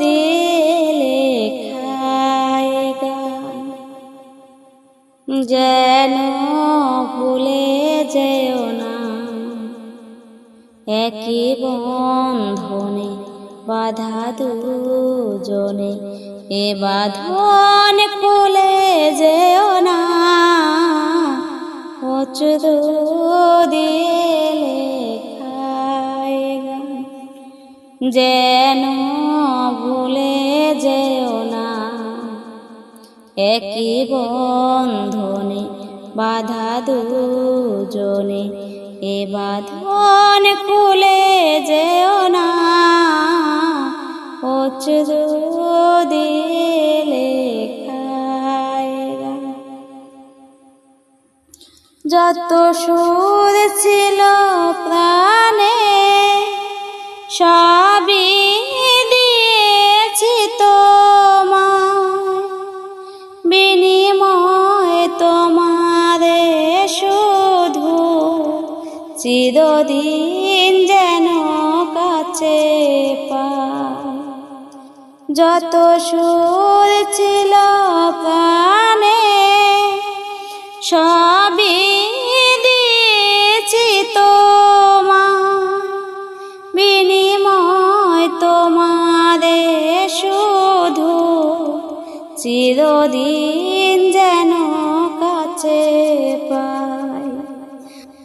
দিলে খায় গান যেন ভুলে যেও না, একই বন্ধনে বাধা দুজনে, এ বাঁধন খুলে যেও না। দিলে খায় গান যেন ভুলে যেও না, একই বন্ধনে বাধা দুজনে, এ বাঁধন খুলে যেও না। দিলে খায় গান যত সুর ছিল প্রাণে সবই দিয়েছি তোমায়, বিনিময়ে তোমারে শুধু চিরদিন যেন কাছে পাই। যত সুর ছিল প্রাণে সবই দিয়েছি তোমায়, বিনিময় তোমারে শুধু চিরদিন যেন কাছে পাই।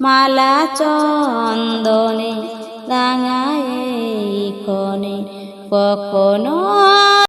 মালা চন্দনে রাঙায় ক্ষণে কখনো